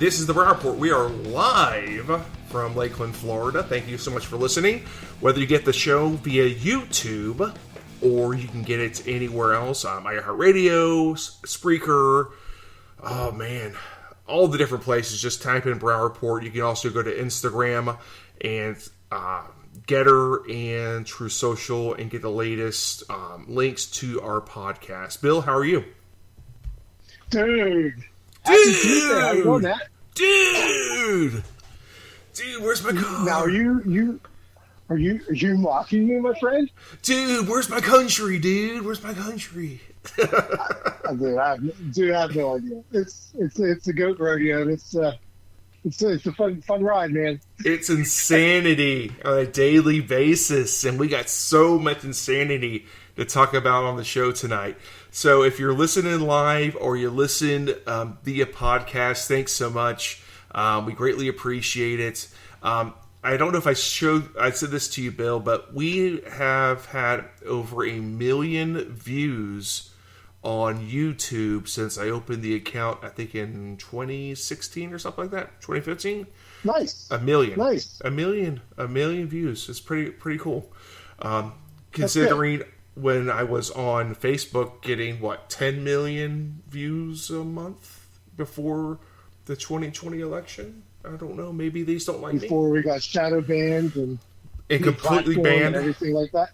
This is the Brown Report. We are live from Lakeland, Florida. Thank you so much for listening. Whether you get the show via YouTube or you can get it anywhere else, iHeartRadio, Spreaker, oh man, all the different places. Just type in Brown Report. You can also go to Instagram and Getter and True Social and get the latest links to our podcast. Bill, how are you? Dude, happy Tuesday. How you doing, Matt? Dude, where's my car? Now, are you mocking me, my friend? Dude, where's my country, dude? Where's my country? I have no idea. It's a goat rodeo. It's a fun ride, man. It's insanity on a daily basis, and we got so much insanity to talk about on the show tonight. So if you're listening live or you listen via podcast, thanks so much. We greatly appreciate it. I don't know if I said this to you, Bill, but we have had over 1 million views on YouTube since I opened the account, I think in 2016 or something like that, 2015. Nice. 1 million. Nice. 1 million views. It's pretty cool. Considering when I was on Facebook getting 10 million views a month before the 2020 election. I don't know. Maybe they just don't like before me. We got shadow banned and completely banned and everything like that.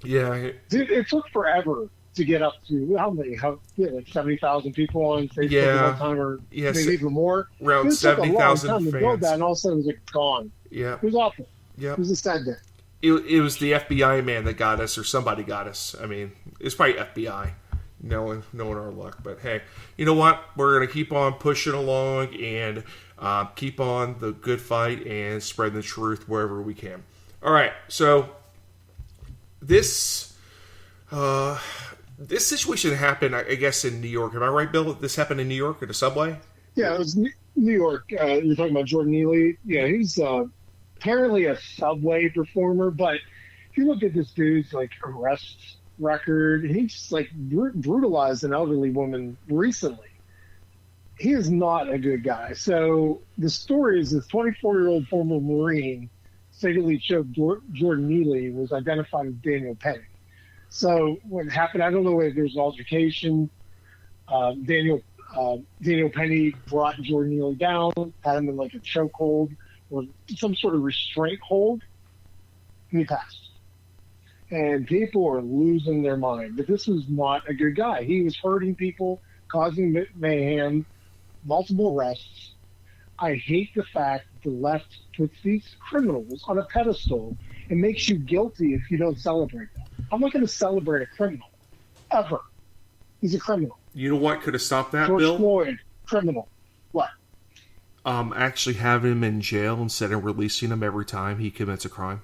Yeah, dude, it took forever to get up to like 70,000 people on Facebook at one time, or maybe even more. Around 70,000 fans. To build that, and all of a sudden it was gone. Yeah, it was awful. Yeah, it was a sad day. It was the FBI man that got us, or somebody got us. I mean, it's probably FBI, knowing our luck. But hey, you know what? We're gonna keep on pushing along and keep on the good fight and spread the truth wherever we can. All right, so this situation happened, I guess, in New York. Am I right, Bill? This happened in New York at a subway? Yeah, it was New York. You're talking about Jordan Neely. Yeah, he's apparently a subway performer, but if you look at this dude's arrest record, he just brutalized an elderly woman recently. He is not a good guy. So the story is this 24-year-old former Marine fatally choked Jordan Neely was identified as Daniel Penny. So what happened, I don't know if there's an altercation. Daniel Penny brought Jordan Neely down, had him in a chokehold or some sort of restraint hold, and he passed. And people are losing their mind. But this was not a good guy. He was hurting people, causing mayhem, multiple arrests. I hate the fact that the left puts these criminals on a pedestal and makes you guilty if you don't celebrate them. I'm not going to celebrate a criminal, ever. He's a criminal. You know what could have stopped that, George Bill? Floyd, criminal. What? Actually having him in jail instead of releasing him every time he commits a crime.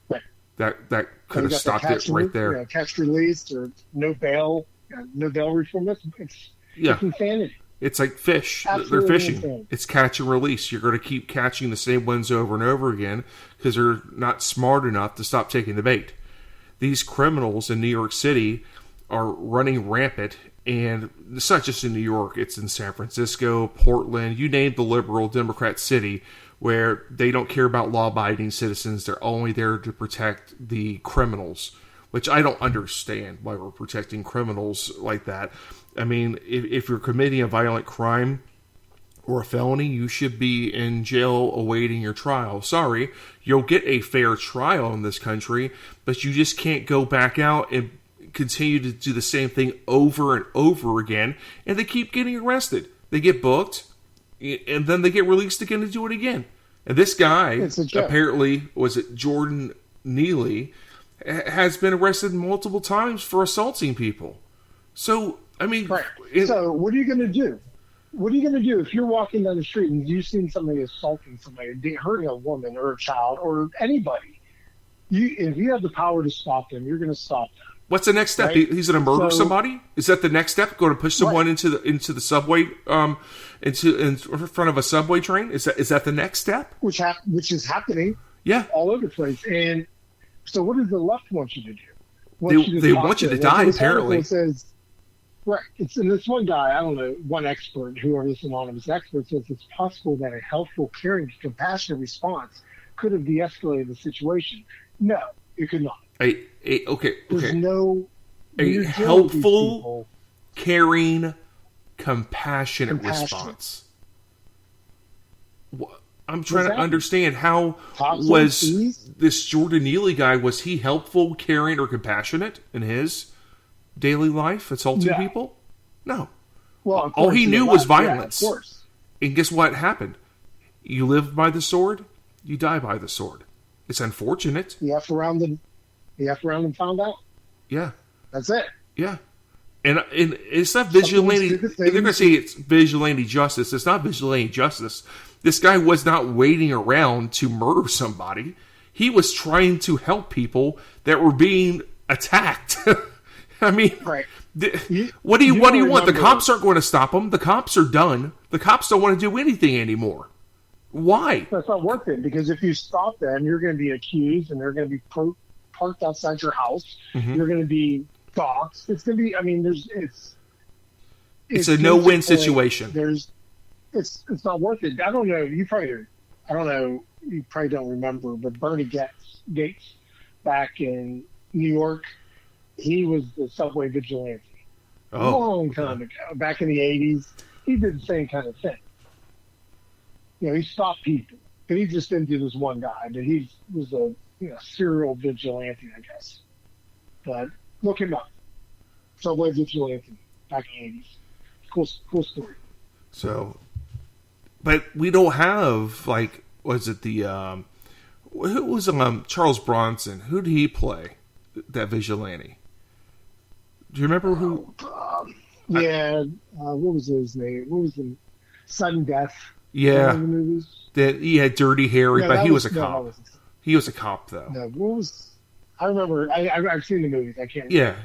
Right. That could have stopped it right there. Yeah, catch released or no bail reform. It's insanity. It's like fish. Absolutely they're fishing. insane. It's catch and release. You're going to keep catching the same ones over and over again because they're not smart enough to stop taking the bait. These criminals in New York City are running rampant, and it's not just in New York. It's in San Francisco, Portland, you name the liberal Democrat city, where they don't care about law-abiding citizens. They're only there to protect the criminals, which I don't understand why we're protecting criminals like that. I mean, if you're committing a violent crime or a felony, you should be in jail awaiting your trial. Sorry, you'll get a fair trial in this country, but you just can't go back out and continue to do the same thing over and over again, and they keep getting arrested. They get booked, and then they get released again to do it again. And this guy, apparently, was it Jordan Neely, has been arrested multiple times for assaulting people. So, I mean... Right. So, what are you going to do? What are you going to do if you're walking down the street and you've seen somebody assaulting somebody, hurting a woman or a child or anybody? If you have the power to stop them, you're going to stop them. What's the next step? Right? He's going to murder somebody? Is that the next step? Going to push someone into the subway, in front of a subway train? Is that the next step? Which is happening. Yeah, all over the place. And so, what does the left want you to do? They want you to die. Apparently, right. And this one guy, I don't know, one expert, whoever this anonymous expert says it's possible that a helpful, caring, compassionate response could have de-escalated the situation. No, it could not. Okay. There's no A helpful, caring, compassionate response. I'm trying to understand how was this Jordan Neely guy, was he helpful, caring, or compassionate in his daily life assaulting people? No. Well, all he knew was violence. Yeah, of course. And guess what happened? You live by the sword, you die by the sword. It's unfortunate. You F around and found out. Yeah. That's it. Yeah. And it's not vigilante. They're going to say it's vigilante justice. It's not vigilante justice. This guy was not waiting around to murder somebody. He was trying to help people that were being attacked. I mean, right. What do you want? The cops aren't going to stop him. The cops are done. The cops don't want to do anything anymore. Why? That's not worth it, because if you stop them, you're going to be accused, and they're going to be parked outside your house. Mm-hmm. You're going to be doxxed. It's going to be. I mean, it's a no-win situation. It's not worth it. I don't know. You probably don't remember, but Bernie Gates back in New York, he was the subway vigilante a long time ago. Back in the 80s, he did the same kind of thing. He stopped people, but he just didn't do this one guy. But he was a serial vigilante, I guess. But look him up. Subway vigilante back in the 80s. Cool story. So, but we don't have, like, was it the who was Charles Bronson? Who did he play? That vigilante. Do you remember who? What was his name? What was the Sudden Death? Yeah, that he had Dirty Harry, but he was a cop. He was a cop, though. No, what was? I remember. I've seen the movies. I can't. Yeah.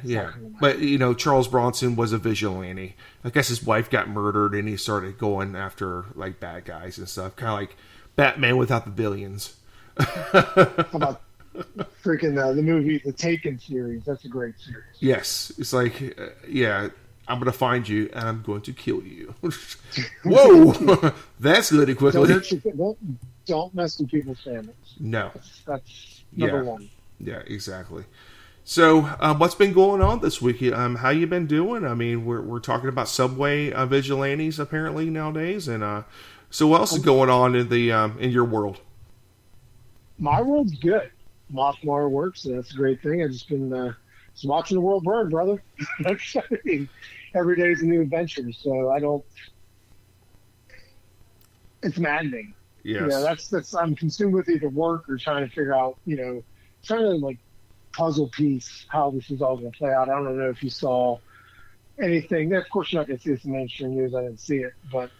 But Charles Bronson was a vigilante. I guess his wife got murdered, and he started going after like bad guys and stuff, kind of like Batman without the billions. How about freaking the movie, the Taken series? That's a great series. Yes, it's like I'm going to find you, and I'm going to kill you. Whoa! That's really quickly. Don't mess with people's families. No. That's number one. Yeah, exactly. So, what's been going on this week? How you been doing? I mean, we're talking about subway vigilantes apparently nowadays, and so what else is going on in the in your world? My world's good. Mothmar works, and that's a great thing. I've just been just watching the world burn, brother. Every day is a new adventure, so I don't. It's maddening. Yes. That's I'm consumed with either work or trying to figure out, trying to like puzzle piece how this is all going to play out. I don't know if you saw anything. Of course, you're not going to see this in mainstream news. I didn't see it, but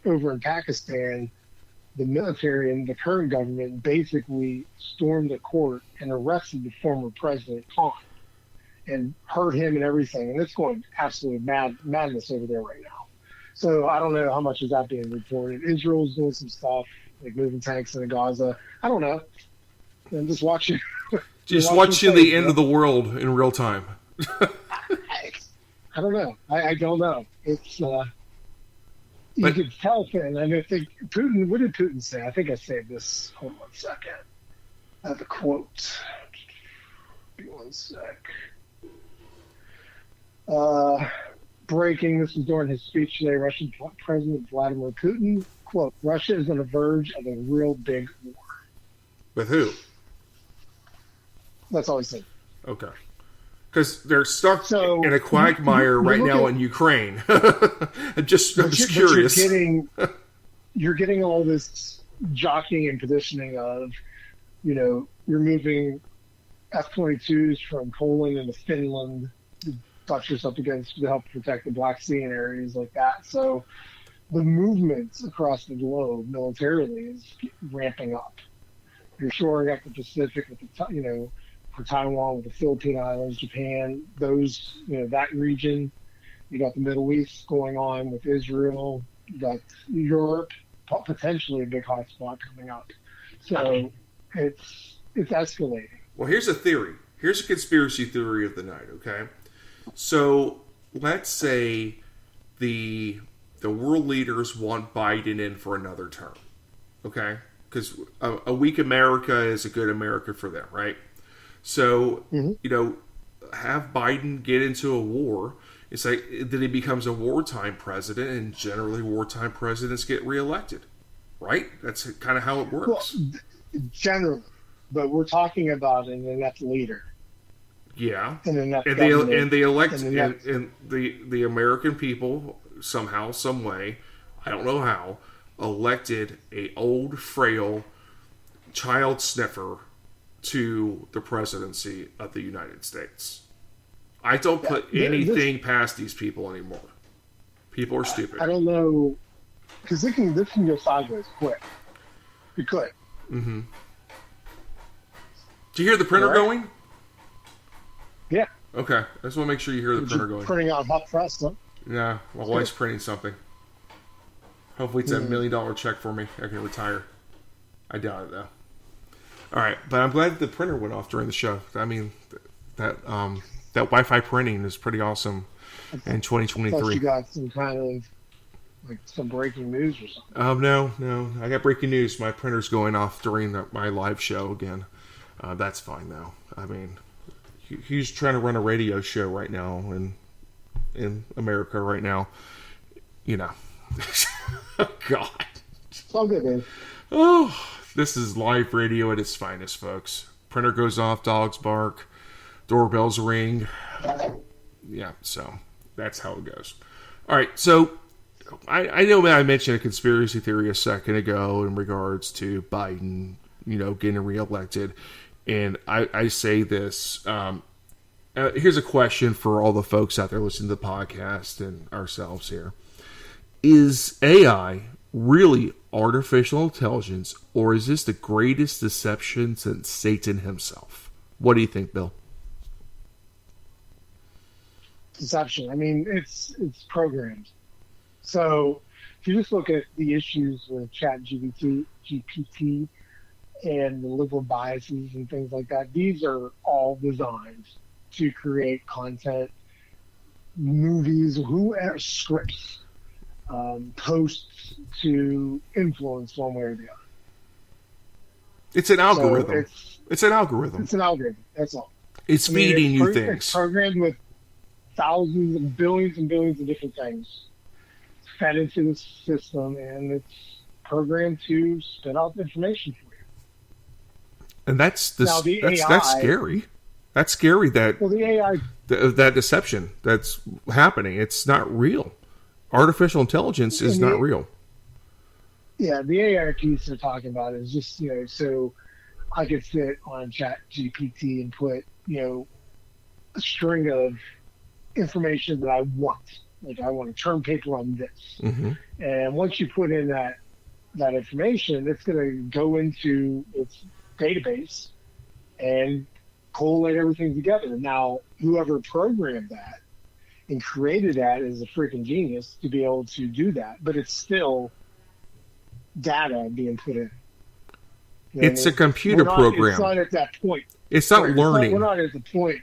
over in Pakistan, the military and the current government basically stormed the court and arrested the former President Khan and hurt him and everything. And it's going absolute madness over there right now. So I don't know how much is that being reported. Israel's doing some stuff, like moving tanks into Gaza. I don't know. I'm just watching. Just watching the end of the world in real time. I don't know. I don't know. It's you could tell, and I think Putin. What did Putin say? I think I saved this. Hold on a second. I have the quote. Be one sec. Breaking. This is during his speech today. Russian President Vladimir Putin. Quote: Russia is on the verge of a real big war. With who? That's all he said. Okay. Because they're stuck in a quagmire right now in Ukraine. I'm just curious. You're getting all this jockeying and positioning of, you're moving F-22s from Poland into Finland to touch yourself against to help protect the Black Sea and areas like that. So the movements across the globe militarily is ramping up. You're shoring up the Pacific with the, for Taiwan with the Philippine Islands, Japan, those, that region. You got the Middle East going on with Israel. You got Europe, potentially a big hotspot coming up. So it's escalating. Well, here's a theory. Here's a conspiracy theory of the night, okay? So let's say the world leaders want Biden in for another term, okay? Because a weak America is a good America for them, right? So, have Biden get into a war. It's like then he becomes a wartime president, and generally wartime presidents get reelected, right? That's kind of how it works. Well, generally, but we're talking about an inept leader. Yeah, and the American people somehow, some way, I don't know how, elected a old, frail child sniffer to the presidency of the United States. I don't put anything past these people anymore. People are stupid. I don't know, because this can go sideways quick. It could. Mm-hmm. Do you hear the printer going? Yeah. Okay, I just want to make sure you hear the printer going. Printing out hot press, huh? Yeah, my wife's printing something. Hopefully it's a $1 million check for me. I can retire. I doubt it, though. All right, but I'm glad that the printer went off during the show. I mean, that Wi-Fi printing is pretty awesome in 2023. I thought you got some kind of, like, some breaking news or something. No. I got breaking news. My printer's going off during my live show again. That's fine, though. I mean, he's trying to run a radio show right now in America right now. Oh, God. It's all good, man. Oh, this is live radio at its finest, folks. Printer goes off, dogs bark, doorbells ring. Yeah, so that's how it goes. All right, so I know I mentioned a conspiracy theory a second ago in regards to Biden, getting reelected. And I say this. Here's a question for all the folks out there listening to the podcast and ourselves here. Is AI really artificial intelligence, or is this the greatest deception since Satan himself? What do you think, Bill? Deception. I mean, it's programmed. So if you just look at the issues with GPT and the liberal biases and things like that, these are all designed to create content, movies, scripts, posts to influence one way or the other. It's an algorithm. So it's an algorithm. It's an algorithm. That's all. It's feeding you things. It's programmed with thousands and billions of different things. It's fed into the system, and it's programmed to spit out information for you. And that's scary. That's scary that the AI that deception that's happening. It's not real. Artificial intelligence is not real. Yeah, the AI piece they're talking about is just, so I could sit on ChatGPT and put, a string of information that I want. Like, I want a term paper on this. Mm-hmm. And once you put in that information, it's going to go into its database and collate everything together. Now, whoever programmed that and created that is a freaking genius to be able to do that, but it's still data being put in. It's a computer program. It's not at that point. It's not learning. We're not at the point.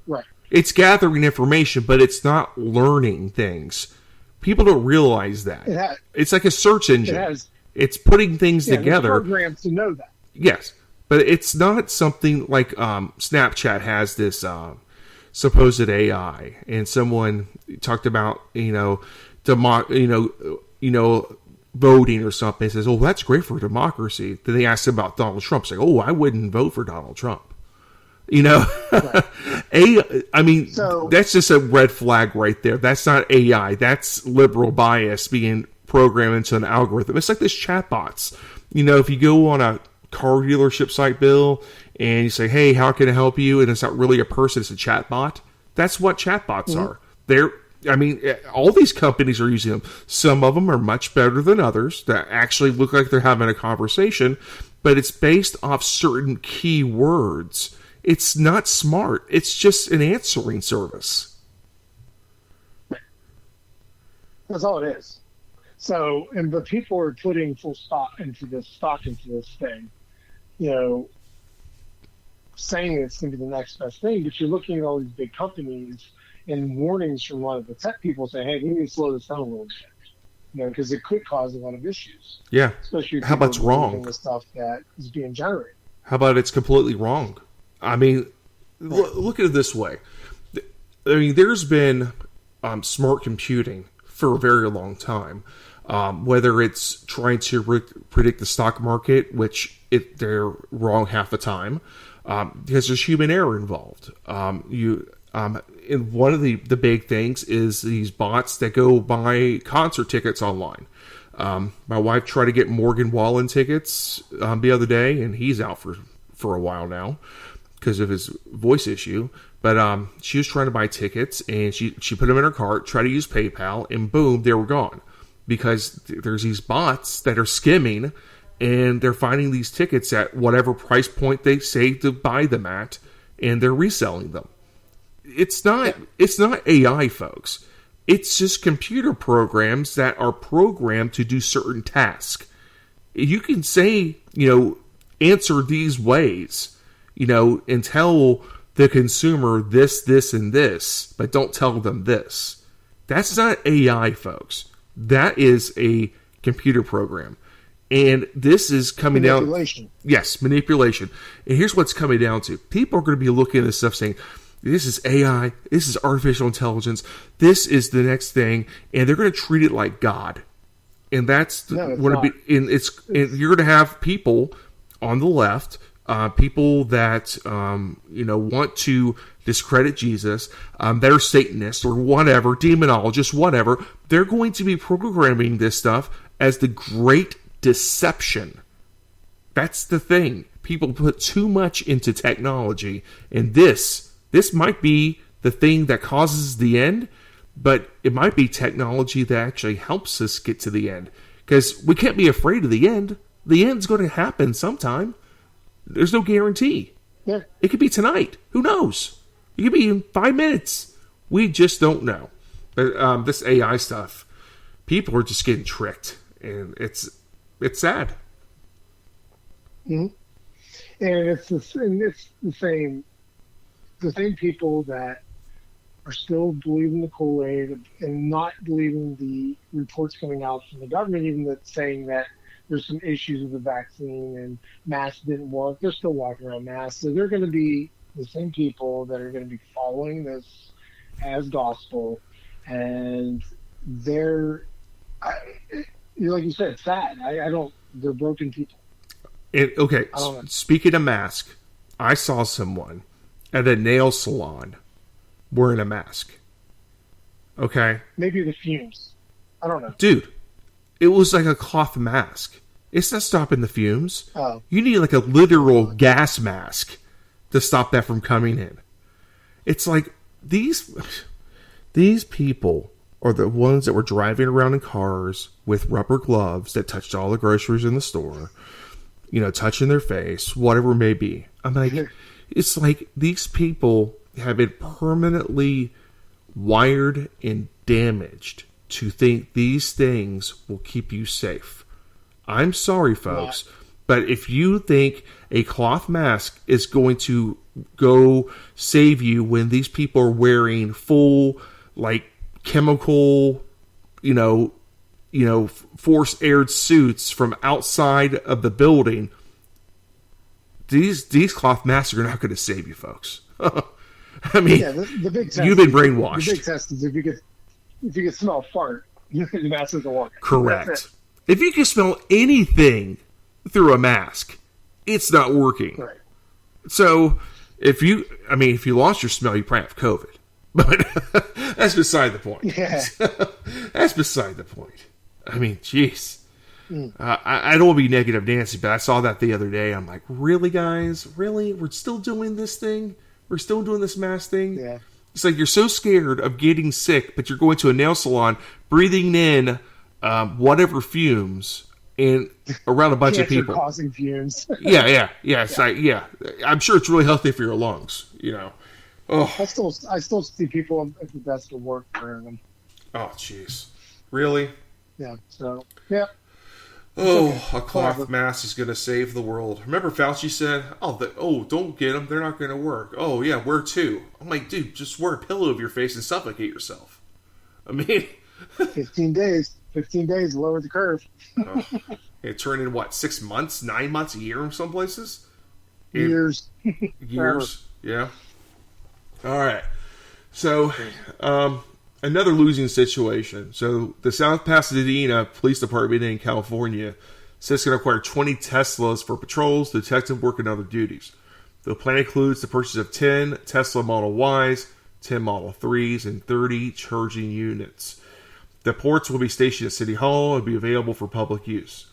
Right. It's gathering information, but it's not learning things. People don't realize that. It's like a search engine. It's putting things together. There's programs to know that. Yes, but it's not something like Snapchat has this supposed AI, and someone talked about voting or something. It says, "Oh, that's great for democracy." Then they asked about Donald Trump. It's like, "Oh, I wouldn't vote for Donald Trump." Right. That's just a red flag right there. That's not AI. That's liberal bias being programmed into an algorithm. It's like this chatbots. If you go on a car dealership site, Bill, and you say, "Hey, how can I help you?" and it's not really a person, it's a chatbot. That's what chatbots are. All these companies are using them. Some of them are much better than others that actually look like they're having a conversation, but it's based off certain keywords. It's not smart. It's just an answering service. That's all it is. So, but people are putting full stock into this thing, saying it's going to be the next best thing. But you're looking at all these big companies and warnings from a lot of the tech people saying, "Hey, we need to slow this down a little bit," because it could cause a lot of issues, Yeah. especially if How about people it's are believing wrong? the stuff that is being generated. How about it's completely wrong? I mean, look at it this way. I mean, there's been smart computing for a very long time. Whether it's trying to predict the stock market, which they're wrong half the time, because there's human error involved. And one of the big things is these bots that go buy concert tickets online. My wife tried to get Morgan Wallen tickets the other day, and he's out for a while now because of his voice issue. But she was trying to buy tickets, and she put them in her cart, tried to use PayPal, and boom, they were gone. Because there's these bots that are skimming, and they're finding these tickets at whatever price point they say to buy them at, and they're reselling them. It's not AI, folks. It's just computer programs that are programmed to do certain tasks. You can say, answer these ways, and tell the consumer this, and this, but don't tell them this. That's not AI, folks. That is a computer program. And this is coming down... Yes, manipulation. And here's what's coming down to. People are going to be looking at this stuff saying, this is AI, this is artificial intelligence, this is the next thing, and they're going to treat it like God. And that's what you're going to have people on the left, people that want to discredit Jesus, that are Satanists or whatever, demonologists, whatever. They're going to be programming this stuff as the great deception. That's the thing. People put too much into technology, and this might be the thing that causes the end, but it might be technology that actually helps us get to the end. Because we can't be afraid of the end. The end's going to happen sometime. There's no guarantee. Yeah. It could be tonight. Who knows? It could be in 5 minutes. We just don't know. But this AI stuff, people are just getting tricked, and it's sad. Mm-hmm. And it's the same people that are still believing the Kool-Aid and not believing the reports coming out from the government, even that saying that there's some issues with the vaccine and masks didn't work. They're still walking around masks. So they're going to be the same people that are going to be following this as gospel. And they're, like you said, sad. They're broken people. Okay, speaking of mask, I saw someone at a nail salon wearing a mask. Okay? Maybe the fumes. I don't know. Dude, it was like a cloth mask. It's not stopping the fumes. Oh. You need like a literal gas mask to stop that from coming in. It's like these people are the ones that were driving around in cars with rubber gloves that touched all the groceries in the store, touching their face, whatever it may be. I'm like, it's like these people have been permanently wired and damaged to think these things will keep you safe. I'm sorry, folks, but if you think a cloth mask is going to go save you when these people are wearing full, chemical, force-aired suits from outside of the building, these cloth masks are not going to save you, folks. I mean, the big test you've been brainwashed. The big test is if you can smell fart, the mask doesn't work. Correct. If you can smell anything through a mask, it's not working. Right. So if you lost your smell, you probably have COVID. But that's beside the point. Yeah. That's beside the point. I mean, jeez. I don't want to be negative Nancy, but I saw that the other day. I'm like, really, guys? Really? We're still doing this thing? We're still doing this mask thing? Yeah. It's like you're so scared of getting sick, but you're going to a nail salon, breathing in whatever fumes and around a bunch of people. Causing fumes. Yeah. It's like, I'm sure it's really healthy for your lungs, Oh. I still see people at the desk at work wearing them. Oh, jeez. Really? Yeah. So, yeah. Oh, a cloth mask is going to save the world. Remember Fauci said, don't get them. They're not going to work. Oh, yeah, wear two. I'm like, dude, just wear a pillow over your face and suffocate yourself. I mean... 15 days. 15 days to lower the curve. It turned in, 6 months, 9 months, a year in some places? Years. Years, yeah. All right. So, another losing situation. So, the South Pasadena Police Department in California says it's going to acquire 20 Teslas for patrols, detective work, and other duties. The plan includes the purchase of 10 Tesla Model Ys, 10 Model 3s, and 30 charging units. The ports will be stationed at City Hall and be available for public use.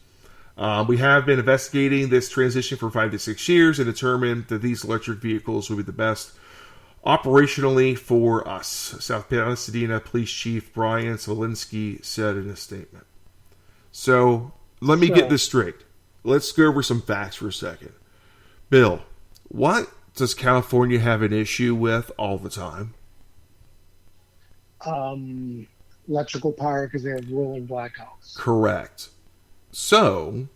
We have been investigating this transition for 5 to 6 years and determined that these electric vehicles will be the best operationally for us, South Pasadena Police Chief Brian Zielinski said in a statement. So, let me get this straight. Let's go over some facts for a second. Bill, what does California have an issue with all the time? Electrical power because they have rolling blackouts. Correct. So,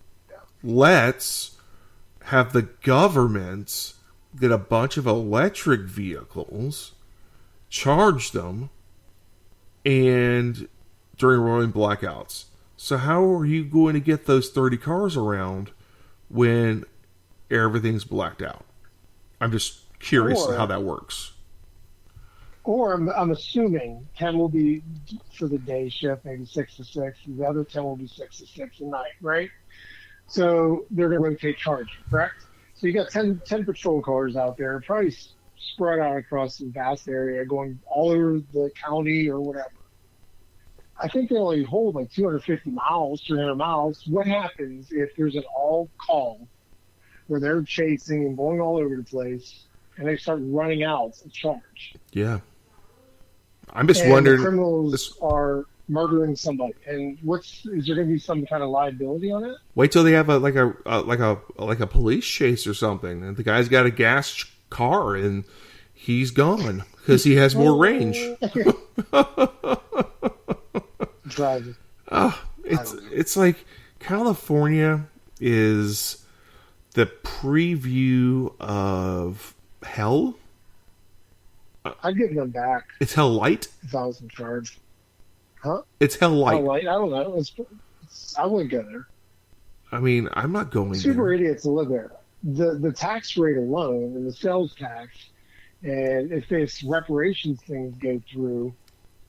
let's have the government get a bunch of electric vehicles, charge them, and during rolling blackouts. So how are you going to get those 30 cars around when everything's blacked out? I'm just curious how that works. Or I'm assuming 10 will be for the day shift, maybe 6 to 6. The other 10 will be 6 to 6 at night, right? So they're going to rotate charging, correct? So you got 10 patrol cars out there, probably spread out across the vast area, going all over the county or whatever. I think they only hold like 250 miles, 300 miles. What happens if there's an all call where they're chasing and going all over the place and they start running out of charge? Yeah. I'm just wondering. The criminals are murdering somebody, and is there going to be some kind of liability on it? Wait till they have a police chase or something, and the guy's got a gas car and he's gone because he has more range. Driving. It's like California is the preview of hell. I'd give them back. It's hell light? If I was in charge. Huh? It's hell light. Hell light? I don't know. I wouldn't go there. I mean, I'm not going Super there. idiots live there. The tax rate alone and the sales tax, and if this reparations things go through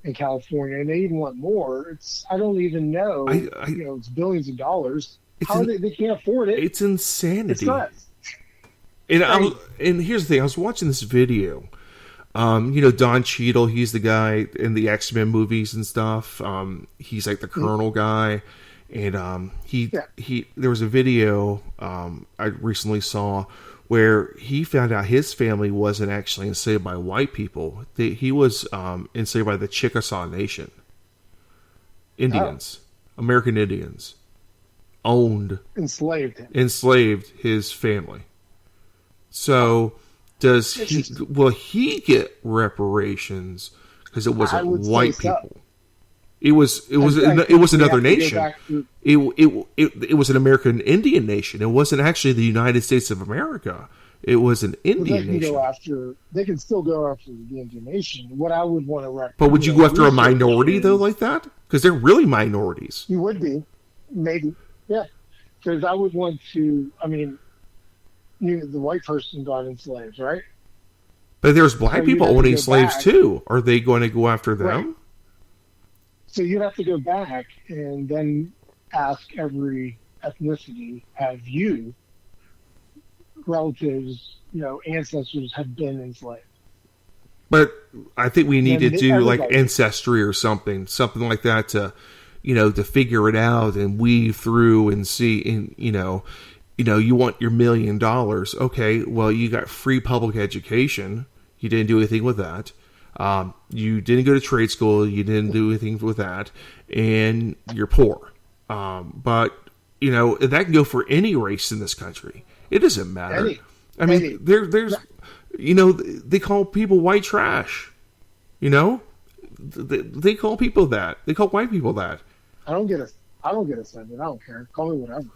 in California, and they even want more, I don't even know. It's billions of dollars. They can't afford it. It's insanity. It's nuts. And here's the thing. I was watching this video. Don Cheadle, he's the guy in the X-Men movies and stuff. He's like the Colonel guy. And there was a video I recently saw where he found out his family wasn't actually enslaved by white people. He was enslaved by the Chickasaw Nation. Indians. American Indians. Enslaved his family. So... will he get reparations because it wasn't white people? It was another nation. It was an American Indian nation. It wasn't actually the United States of America. It was an Indian nation. They can still go after the Indian nation. What I would want to but would you go after a minority though, like that? Because they're really minorities. You would be, maybe, yeah. Because I would want to. I mean. The white person got enslaved, right? But there's black people owning slaves too. Are they going to go after them? Right. So you'd have to go back and then ask every ethnicity, have you, relatives, ancestors have been enslaved? But I think we need to do like ancestry or something like that to figure it out and weave through and see, and you want your $1 million. Okay, well, you got free public education. You didn't do anything with that. You didn't go to trade school. You didn't do anything with that. And you're poor. But, that can go for any race in this country. It doesn't matter. There's, they call people white trash. They call people that. They call white people that. I don't get it. I don't get offended. I don't care. Call me whatever.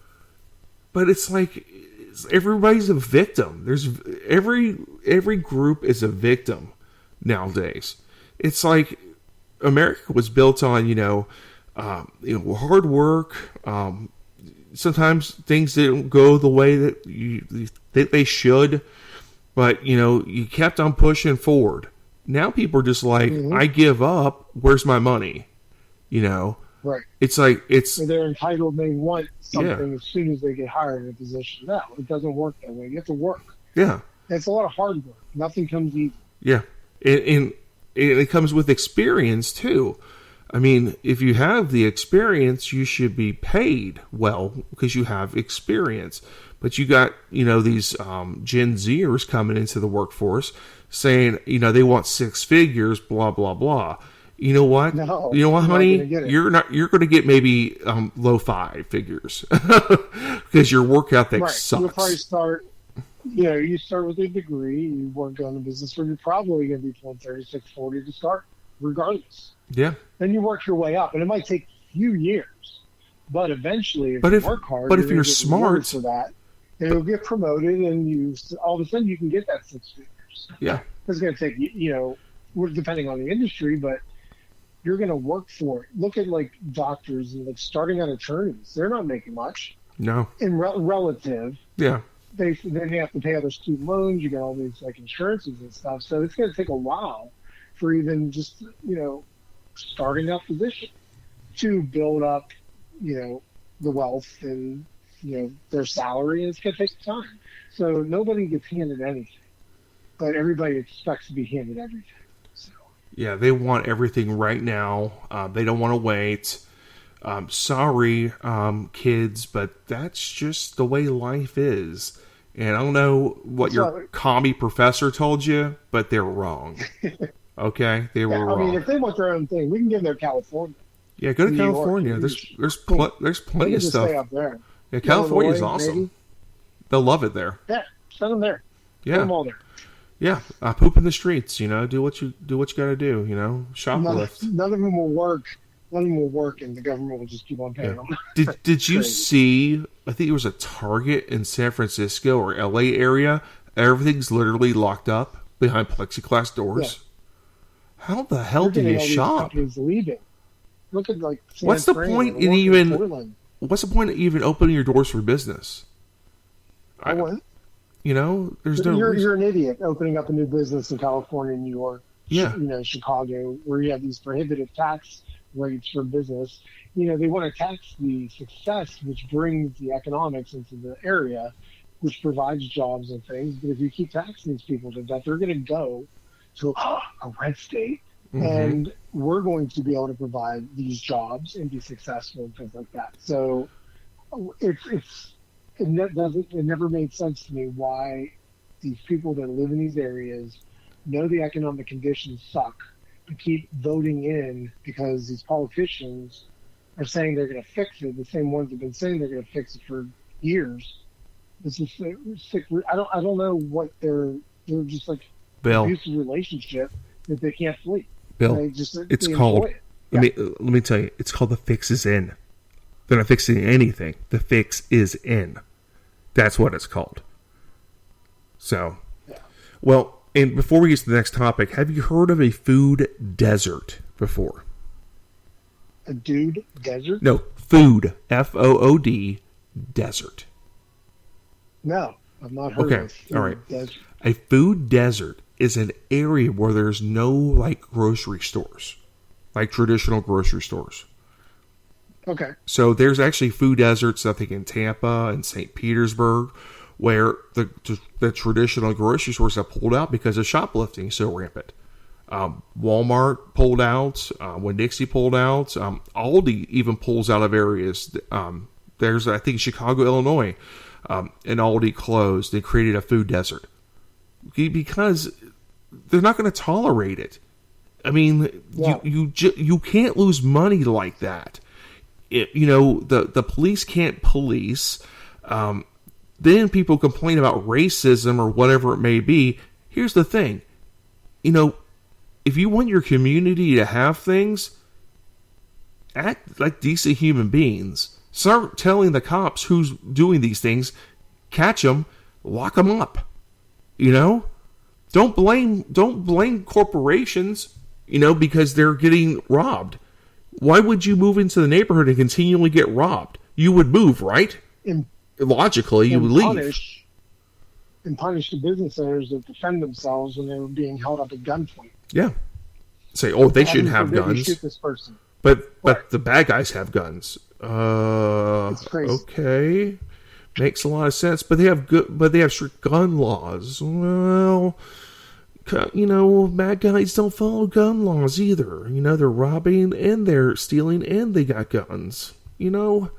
But it's like everybody's a victim. There's every group is a victim nowadays. It's like America was built on hard work. Sometimes things didn't go the way that they should, but you kept on pushing forward. Now people are just like, I give up. Where's my money? Right. It's like they're entitled. They want something as soon as they get hired in a position. No, it doesn't work that way. You have to work. Yeah. It's a lot of hard work. Nothing comes easy. Yeah, and it comes with experience too. I mean, if you have the experience, you should be paid well because you have experience. But you got these Gen Zers coming into the workforce saying they want six figures, blah blah blah. You know what? No, you know what, honey? You're You're going to get maybe low five figures because your work ethic sucks. You'll probably start. You start with a degree. You work on a business where you're probably going to be pulling 36, 40 to start, regardless. Yeah. Then you work your way up, and it might take a few years, but eventually, if you work hard, but if you're smart for that, and you'll get promoted, and all of a sudden you can get that 6 figures. Yeah. It's going to take depending on the industry, but you're going to work for it. Look at like doctors and like starting out attorneys; they're not making much. No. In relative. Yeah. Then you have to pay other student loans. You got all these like insurances and stuff. So it's going to take a while for even just starting out position to build up the wealth and their salary, and it's going to take time. So nobody gets handed anything, but everybody expects to be handed everything. So yeah, they want everything right now. They don't want to wait. Sorry, kids, but that's just the way life is. And I don't know what your commie professor told you, but they're wrong. Okay? They were wrong. I mean, if they want their own thing, we can give them California. Yeah, go to California. There's plenty of stuff. Stay up there. Yeah, California's awesome. Maybe. They'll love it there. Yeah, send them there. Yeah. Put them all there. Yeah, poop in the streets. Do what you got to do. Shoplift. None of them will work. None of them will work, and the government will just keep on paying them. Did you see? I think it was a Target in San Francisco or LA area. Everything's literally locked up behind plexiglass doors. Yeah. How the hell do you shop? Leaving. Look at like. What's the point in even? What's the point of even opening your doors for business? I wouldn't. There's no. You're an idiot opening up a new business in California, New York. Yeah. Chicago, where you have these prohibitive tax rates for business. They want to tax the success, which brings the economics into the area, which provides jobs and things. But if you keep taxing these people to death, they're going to go to a red state, and we're going to be able to provide these jobs and be successful and things like that. So it never made sense to me why these people that live in these areas know the economic conditions suck, to keep voting in because these politicians are saying they're going to fix it. The same ones have been saying they're going to fix it for years. It's just sick. I don't know what they're just like Bill. Abusive relationship that they can't flee. Bill, it's called. Let me tell you, it's called The Fix Is In. They're not fixing anything. The fix is in. That's what it's called. So, well. And before we get to the next topic, have you heard of a food desert before? A dude desert? No, food. Food desert. No, I've not heard of food all right. desert. A food desert is an area where there's no grocery stores, like traditional grocery stores. Okay. So there's actually food deserts, I think, in Tampa and St. Petersburg, where the traditional grocery stores have pulled out because of shoplifting so rampant. Walmart pulled out, when Dixie pulled out, Aldi even pulls out of areas. There's, I think, Chicago, Illinois, and Aldi closed. They created a food desert because they're not going to tolerate it. I mean, you can't lose money like that. The police can't police. Then people complain about racism or whatever it may be. Here's the thing. If you want your community to have things, act like decent human beings. Start telling the cops who's doing these things, catch them, lock them up. You know, don't blame corporations, you know, because they're getting robbed. Why would you move into the neighborhood and continually get robbed? You would move, right? Logically, you would leave. And punish the business owners that defend themselves when they were being held up at gunpoint. Yeah. Say, oh, they shouldn't have guns. Shoot this person. But the bad guys have guns. It's crazy. Okay. Makes a lot of sense. But they have strict gun laws. Well, you know, bad guys don't follow gun laws either. You know, they're robbing and they're stealing and they got guns. You know,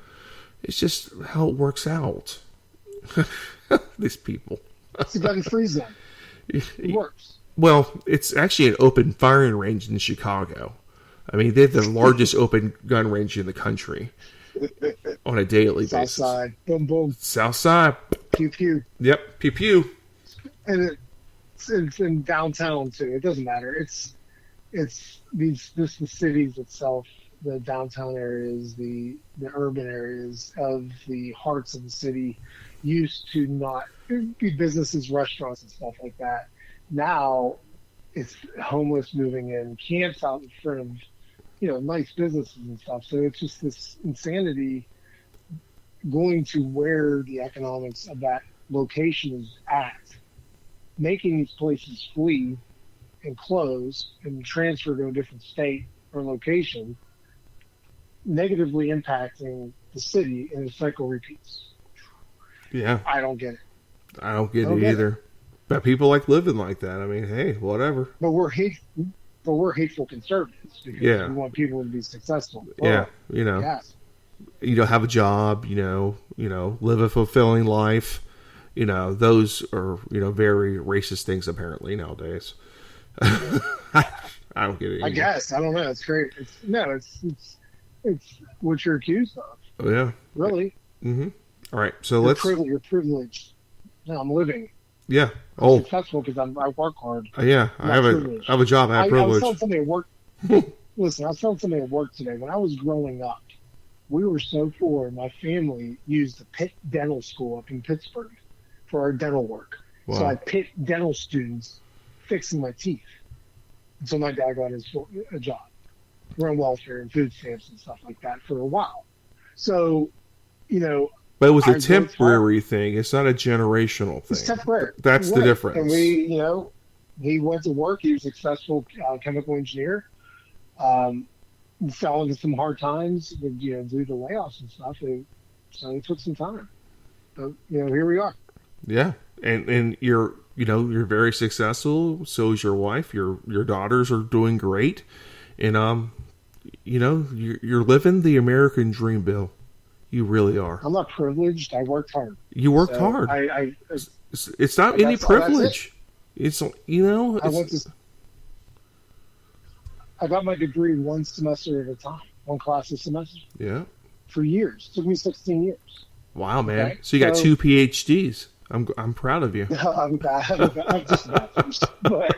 it's just how it works out. These people. It's a gun-free zone. It works. Well, it's actually an open firing range in Chicago. I mean, they have the largest open gun range in the country on a daily basis. South side. Boom, boom. South side. Pew, pew. Yep. Pew, pew. And it's in downtown, too. It doesn't matter. It's the cities itself, the downtown areas, the urban areas of the hearts of the city used to not be businesses, restaurants, and stuff like that. Now it's homeless moving in, camps out in front of, you know, nice businesses and stuff. So it's just this insanity going to where the economics of that location is at, making these places flee and close and transfer to a different state or location, negatively impacting the city, and the cycle repeats. Yeah. I don't get it. I don't get it either. But people like living like that. I mean, hey, whatever. But we're hateful conservatives because we want people to be successful. Yeah, you know, you know, have a job, you know, live a fulfilling life. You know, those are, you know, very racist things apparently nowadays. I don't get it either. I guess I don't know. It's great. It's what you're accused of. Oh yeah, really. Mm-hmm. All right, so you're privileged. No, I'm living. Yeah. I'm successful because I work hard. Yeah, I have a job. I have privilege. I was telling somebody at work. Listen, I was telling somebody at work today. When I was growing up, we were so poor. My family used the Pitt Dental School up in Pittsburgh for our dental work. Wow. So I pit dental students fixing my teeth until my dad got a job. We're on welfare and food stamps and stuff like that for a while. So, you know. But it was a temporary thing. It's not a generational thing. It's temporary. That's the difference. And he went to work. He was a successful chemical engineer. Fell into some hard times, due to layoffs and stuff. So it took some time. But, here we are. Yeah. And you're very successful. So is your wife. Your daughters are doing great. And, you're living the American dream, Bill. You really are. I'm not privileged. I worked hard. You worked hard. It's not any privilege. It's, I got my degree one semester at a time, one class a semester. Yeah. For years. It took me 16 years. Wow, man. Okay? So you got 2 PhDs. I'm proud of you. No, I'm just about finished. But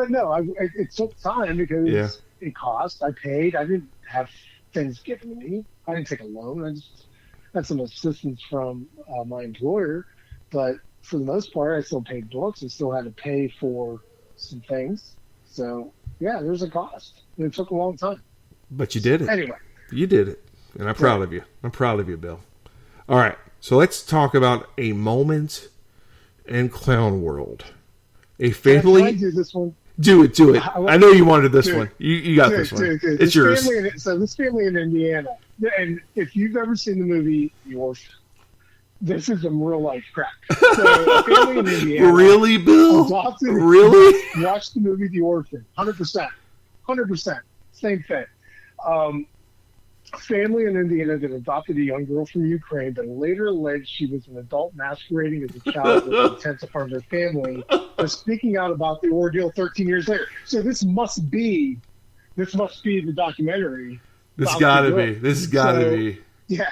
no, it took time because it cost. I paid. I didn't have things given to me. I didn't take a loan. I just had some assistance from my employer. But for the most part, I still paid books. I still had to pay for some things. So, yeah, there's a cost. It took a long time. But you did it. Anyway. You did it. And I'm proud of you. I'm proud of you, Bill. All right. So let's talk about a moment in Clown World. A family... Can I do this one? Do it. I know you wanted this one. You got this one. It's yours. This family in Indiana, and if you've ever seen the movie The Orphan, this is some real life crap. So, a family in Indiana. Really, Bill? Really? Watch the movie The Orphan. 100%. Same thing. Family in Indiana that adopted a young girl from Ukraine, but later alleged she was an adult masquerading as a child with the intent to harm their family, for speaking out about the ordeal 13 years later. So this must be the documentary. This has got to be. Yeah.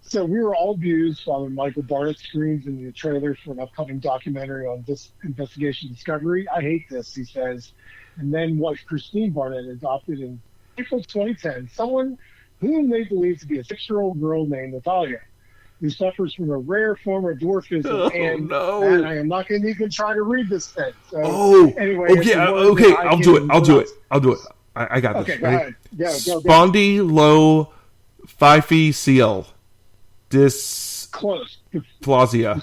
So we were all abused. Father Michael Barnett screams in the trailer for an upcoming documentary on this investigation discovery. I hate this, he says. And then wife Christine Barnett adopted in April 2010 someone whom they believe to be a 6-year-old girl named Natalia, who suffers from a rare form of dwarfism. Oh, and no. I am not going to even try to read this thing. So, Oh, anyway, okay, okay. I'll do it. I'll do it. I got this. Okay, go Ready? ahead. Go. Spondyloepiphyseal Close. dysplasia.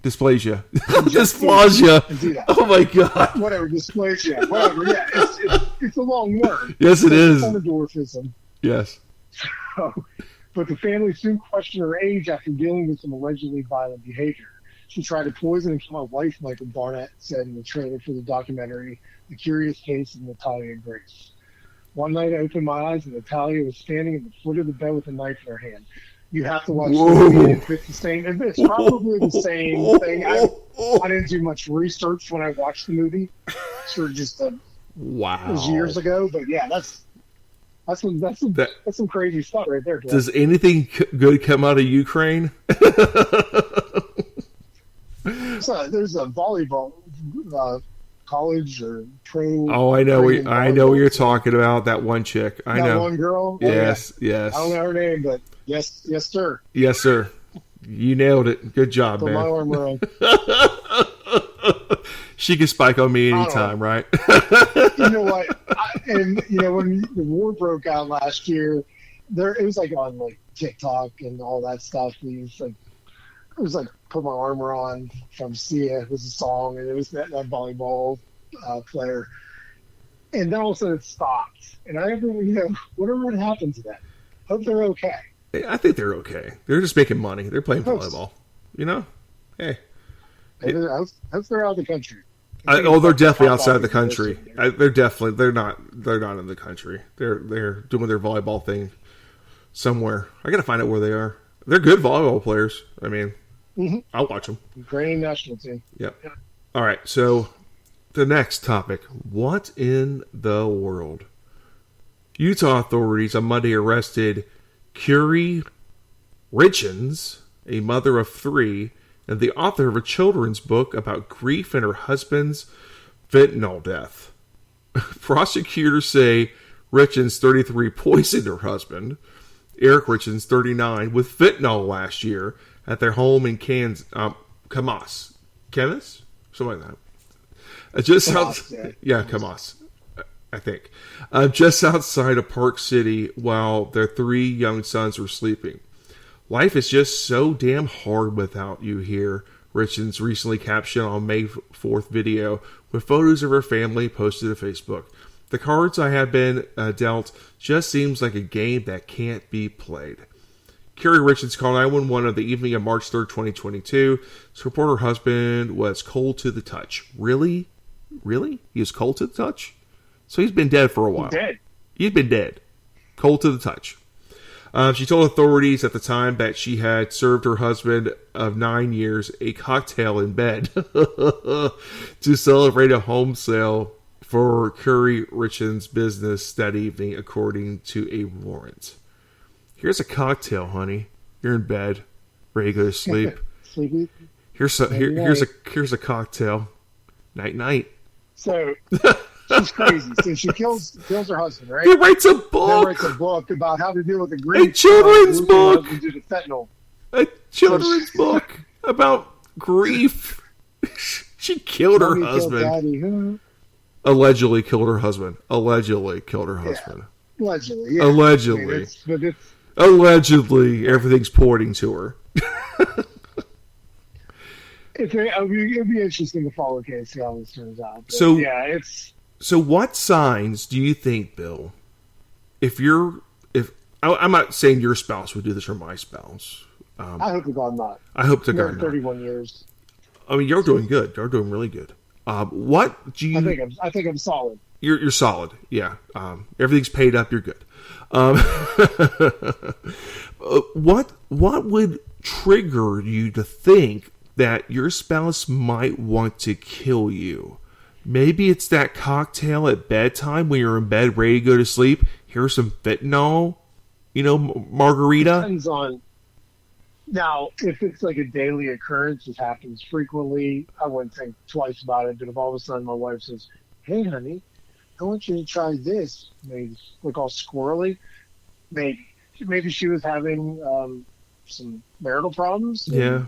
Dysplasia. Dysplasia. Oh my god. Whatever, dysplasia. Whatever. Yeah, it's a long word. Yes, it is. It's dwarfism. Yes. But the family soon questioned her age after dealing with some allegedly violent behavior. She tried to poison and kill my wife, Michael Barnett said in the trailer for the documentary, The Curious Case of Natalia Grace. One night I opened my eyes and Natalia was standing at the foot of the bed with a knife in her hand. You have to watch the movie if it's the same. It's probably the same thing. I didn't do much research when I watched the movie. Sort of just wow. It was years ago, but yeah, that's some crazy stuff right there. Does anything good come out of Ukraine? So there's a volleyball college or pro. Oh, I know. I know what you're talking about. That one chick. I know. One girl. Yes, oh, yeah. yes. I don't know her name, but yes, sir. Yes, sir. You nailed it. Good job, Put man. my arm around. She can spike on me anytime, right? You know what? When the war broke out last year, it was like on like TikTok and all that stuff. It was like Put My Armor On from Sia. It was a song, and it was that volleyball player. And then all of a sudden it stopped. And I ever, whatever would happen to them, hope they're okay. I think they're okay. They're just making money. They're playing volleyball. Hey. I hope they're out of the country. They're definitely outside the country. They're not in the country. They're doing their volleyball thing somewhere. I got to find out where they are. They're good volleyball players. I mean, I'll watch them. Ukrainian national team. Yep. Yeah. All right. So the next topic: what in the world? Utah authorities on Monday arrested Curie Richens, a mother of 3, and the author of a children's book about grief and her husband's fentanyl death. Prosecutors say Richens, 33, poisoned her husband, Eric Richens, 39, with fentanyl last year at their home in Kansas, Camas, something like that. Camas, I think, just outside of Park City, while their 3 young sons were sleeping. Life is just so damn hard without you here, Richens recently captioned on May 4th video with photos of her family posted to Facebook. The cards I have been dealt just seems like a game that can't be played. Carrie Richens called 911 on the evening of March 3rd, 2022 to report her husband was cold to the touch. Really? He was cold to the touch? So he's been dead for a while. He's been dead. Cold to the touch. She told authorities at the time that she had served her husband of 9 years a cocktail in bed to celebrate a home sale for Curie Richens' business that evening, according to a warrant. Here's a cocktail, honey. You're in bed, ready to go to sleep. Sleepy. Here's a cocktail. Night. So she's crazy. So she kills her husband, right? He writes a book about how to deal with the grief. A children's book. Due to fentanyl. A children's book about grief. She killed her husband. Allegedly killed her husband. Yeah. Allegedly. Yeah. Allegedly. Allegedly, everything's pointing to her. It'd be interesting to follow Casey, see how this turns out. But so, yeah, So, what signs do you think, Bill? I'm not saying your spouse would do this or my spouse. I hope to God not. I hope to God not. 31 years. I mean, you're doing good. You're doing really good. What do you? I think I'm solid. You're solid. Yeah. Everything's paid up. You're good. What would trigger you to think that your spouse might want to kill you? Maybe it's that cocktail at bedtime when you're in bed ready to go to sleep. Here's some fentanyl, margarita. Depends on. Now, if it's like a daily occurrence, it happens frequently, I wouldn't think twice about it. But if all of a sudden my wife says, "Hey, honey, I want you to try this," maybe look all squirrely, maybe. maybe she was having some marital problems. Yeah.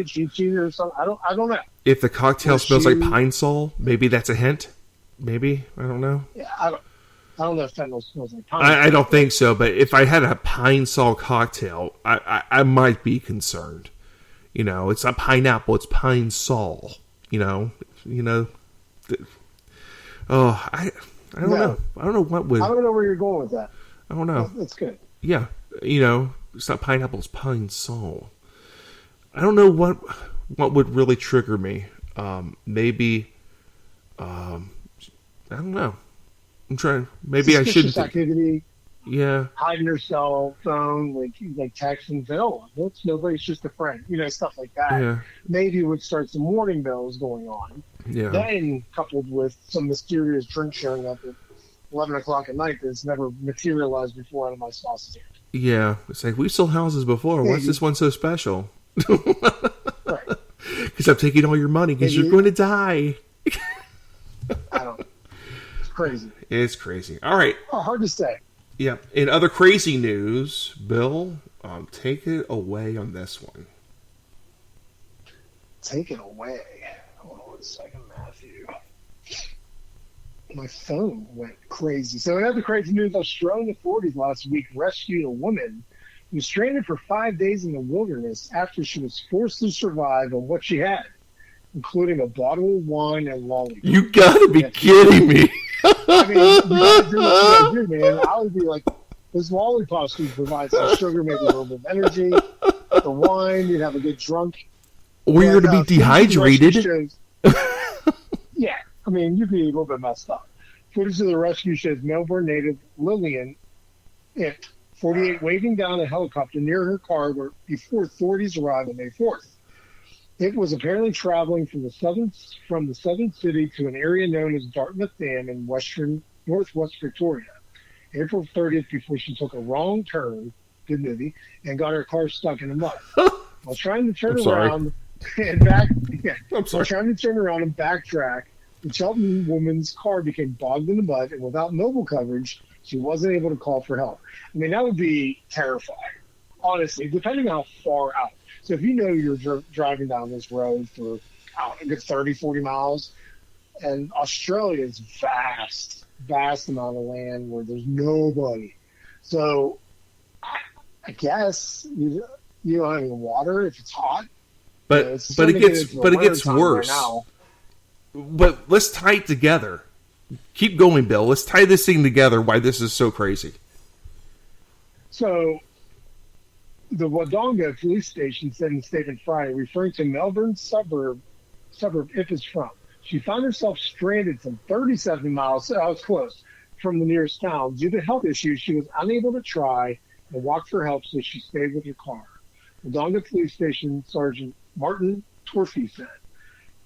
She cheated or something. I don't know. If the cocktail smells like Pine Sol, maybe that's a hint. Maybe, I don't know. Yeah, I don't know if fentanyl smells like pine. I don't think so. But if I had a Pine Sol cocktail, I might be concerned. You know, it's not pineapple; it's Pine Sol. You know. I don't know. I don't know what would. I don't know where you're going with that. I don't know. That's good. Yeah, you know, it's not pineapple; it's Pine Sol. I don't know what would really trigger me. Maybe. I don't know. I'm trying. Maybe I shouldn't. Activity. Yeah. Hiding her cell phone, like texting, say, "Oh, it's nobody. It's just a friend." You know, stuff like that. Yeah. Maybe it would start some warning bells going on. Yeah. Then coupled with some mysterious drink showing up at 11 o'clock at night that's never materialized before out of my sauces. Yeah. It's like we've sold houses before. What's this one so special? Right. Because I'm taking all your money because you're going to die. I don't know. It's crazy. It's crazy. All right. Oh, hard to say. Yeah. In other crazy news, Bill, take it away on this one. Take it away. Hold on 1 second, Matthew. My phone went crazy. So in other crazy news, Australian authorities last week rescued a woman who was stranded for 5 days in the wilderness after she was forced to survive on what she had, including a bottle of wine and lollipops. You gotta be kidding me. I mean, you gotta do what you gotta do, man. I would be like, this lollipops would provide some sugar, maybe a little bit of energy. The wine, you'd have a good drunk. Or you're going to be dehydrated. Yeah, I mean, you'd be a little bit messed up. Footage of the rescue shows Melbourne native Lillian, 48, waving down a helicopter near her car before authorities arrived on May 4th. It was apparently traveling from the southern city to an area known as Dartmouth Dam in northwest Victoria. April 30th, before she took a wrong turn, good movie, and got her car stuck in the mud. While trying to turn around and backtrack, the Cheltenham woman's car became bogged in the mud, and without mobile coverage, she wasn't able to call for help. I mean, that would be terrifying, honestly, depending on how far out. So if you know you're driving down this road for a good 30, 40 miles, and Australia is vast amount of land where there's nobody. So I guess you don't have any water if it's hot. But it gets worse. Right, but let's tie it together. Keep going, Bill. Let's tie this thing together. Why this is so crazy. So, the Wodonga police station said in a statement Friday, referring to Melbourne's suburb Ipswich from. She found herself stranded some 37 miles, I was close, from the nearest town. Due to health issues, she was unable to try and walk for help, so she stayed with her car. Wodonga Police Station Sergeant Martin Torfey said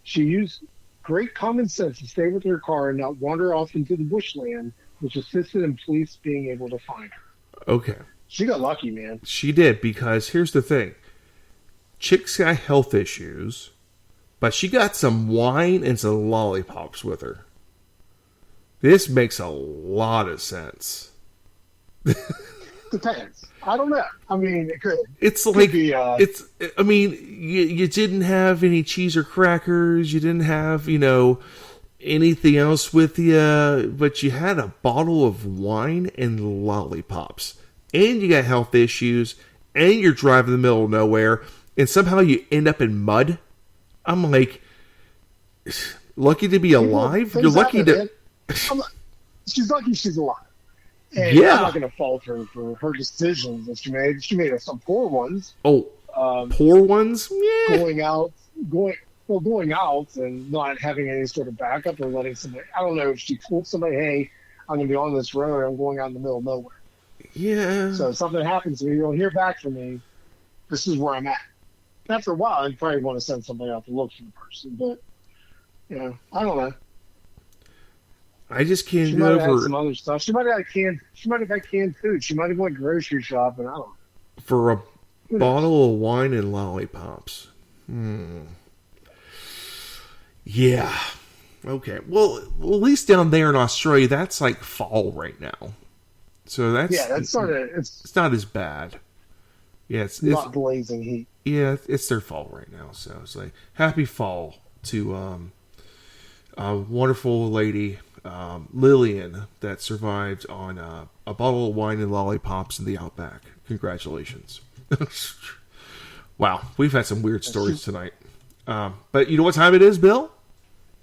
she used great common sense to stay with her car and not wander off into the bushland, which assisted in police being able to find her. Okay. She got lucky, man. She did, because here's the thing. Chick's got health issues, but she got some wine and some lollipops with her. This makes a lot of sense. Depends. I don't know. I mean, it could. It's like be, it's. I mean, you didn't have any cheese or crackers. You didn't have anything else with you, but you had a bottle of wine and lollipops, and you got health issues, and you're driving in the middle of nowhere, and somehow you end up in mud. I'm like, lucky to be alive. You're lucky to. She's lucky she's alive. And yeah. I'm not going to fault her for her decisions that she made. She made some poor ones. Oh, poor ones? Yeah. Going out and not having any sort of backup or letting somebody. I don't know if she told somebody, "Hey, I'm going to be on this road. I'm going out in the middle of nowhere." Yeah. So if something happens to me, you don't hear back from me. This is where I'm at. After a while, I'd probably want to send somebody out to look for the person, but I don't know. I just can't she get over. She might have had some other stuff. She might have had canned food. She might have went grocery shopping. I don't know. For a bottle of wine and lollipops. Yeah. Okay. Well, at least down there in Australia, that's like fall right now. So that's it's not as bad. Yeah, it's not blazing heat. Yeah, it's their fall right now. So it's like happy fall to a wonderful lady, Lillian, that survived on a bottle of wine and lollipops in the Outback. Congratulations. Wow, we've had some weird stories tonight. But you know what time it is, Bill?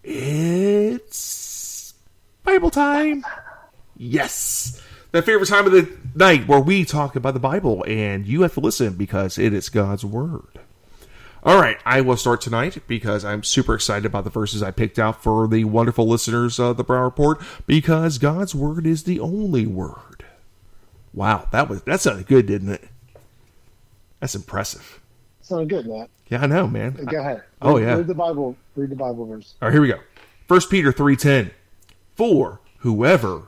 It's Bible time. Yes. That favorite time of the night where we talk about the Bible, and you have to listen because it is God's Word. All right, I will start tonight because I'm super excited about the verses I picked out for the wonderful listeners of the Brown Report, because God's Word is the only Word. Wow, that sounded good, didn't it? That's impressive. Sounded good, Matt. Yeah, I know, man. Go ahead. Yeah. Read the Bible verse. All right, here we go. 1 Peter 3:10. For whoever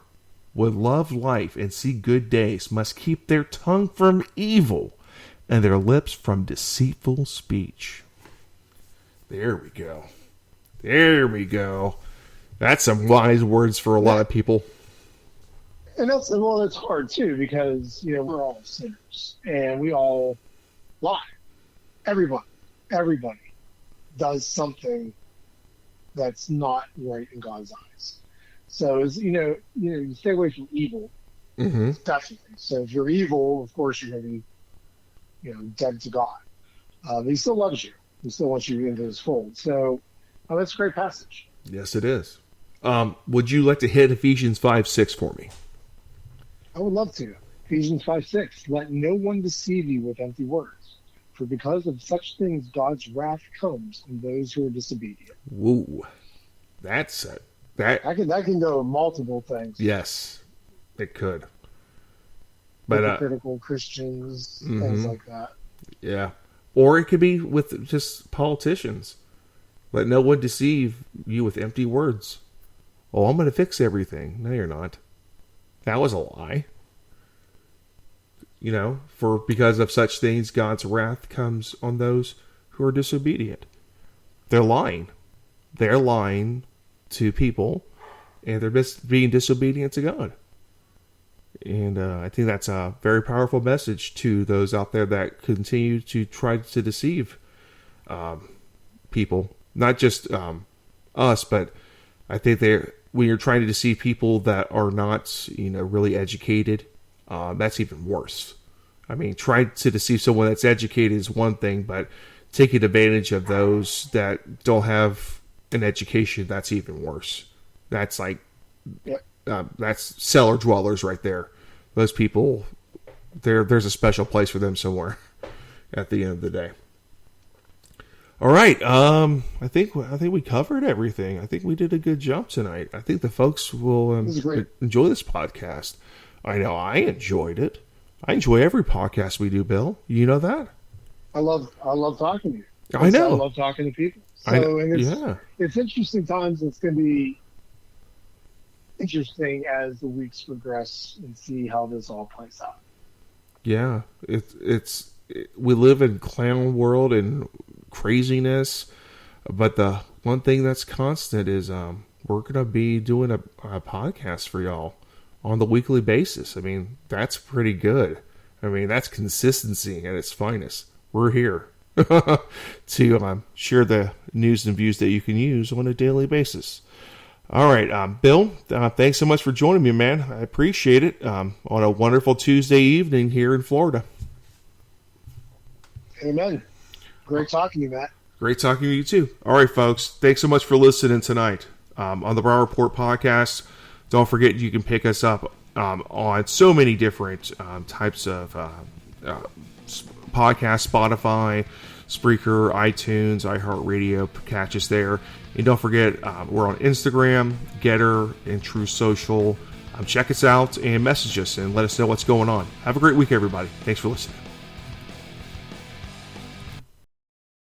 would love life and see good days must keep their tongue from evil and their lips from deceitful speech. There we go. There we go. That's some wise words for a lot of people. And that's hard too, because we're all sinners and we all lie. Everybody does something that's not right in God's eyes. So you stay away from evil, definitely. So if you're evil, of course you're going to be, dead to God. But He still loves you. He still wants you into His fold. So that's a great passage. Yes, it is. Would you like to hit Ephesians 5:6 for me? I would love to. Ephesians 5:6. Let no one deceive you with empty words, for because of such things God's wrath comes on those who are disobedient. Woo, that's it. That can go multiple things. Yes, it could. But hypocritical Christians, things like that. Yeah, or it could be with just politicians. Let no one deceive you with empty words. Oh, I'm going to fix everything. No, you're not. That was a lie. For because of such things, God's wrath comes on those who are disobedient. They're lying. They're lying to people, and they're being disobedient to God. And I think that's a very powerful message to those out there that continue to try to deceive people. Not just us, but I think when you're trying to deceive people that are not, really educated, that's even worse. I mean, trying to deceive someone that's educated is one thing, but taking advantage of those that don't have an education, that's even worse. That's like, that's cellar dwellers right there. Those people, there's a special place for them somewhere at the end of the day. All right, I think we covered everything. I think we did a good job tonight. I think the folks will enjoy this podcast. I know I enjoyed it. I enjoy every podcast we do, Bill. You know that? I love talking to you. I know. I love talking to people. It's interesting times. It's going to be interesting as the weeks progress and see how this all plays out. Yeah, we live in clown world and craziness, but the one thing that's constant is we're going to be doing a podcast for y'all on the weekly basis. I mean, that's pretty good. I mean, that's consistency at its finest. We're here to share the news and views that you can use on a daily basis. All right, Bill, thanks so much for joining me, man. I appreciate it on a wonderful Tuesday evening here in Florida. Amen. Great talking to you, Matt. Great talking to you, too. All right, folks, thanks so much for listening tonight on the Brown Report podcast. Don't forget you can pick us up on so many different types of podcasts, Spotify, Spreaker, iTunes, iHeartRadio, catch us there. And don't forget, we're on Instagram, Getter, and True Social. Check us out and message us and let us know what's going on. Have a great week, everybody. Thanks for listening.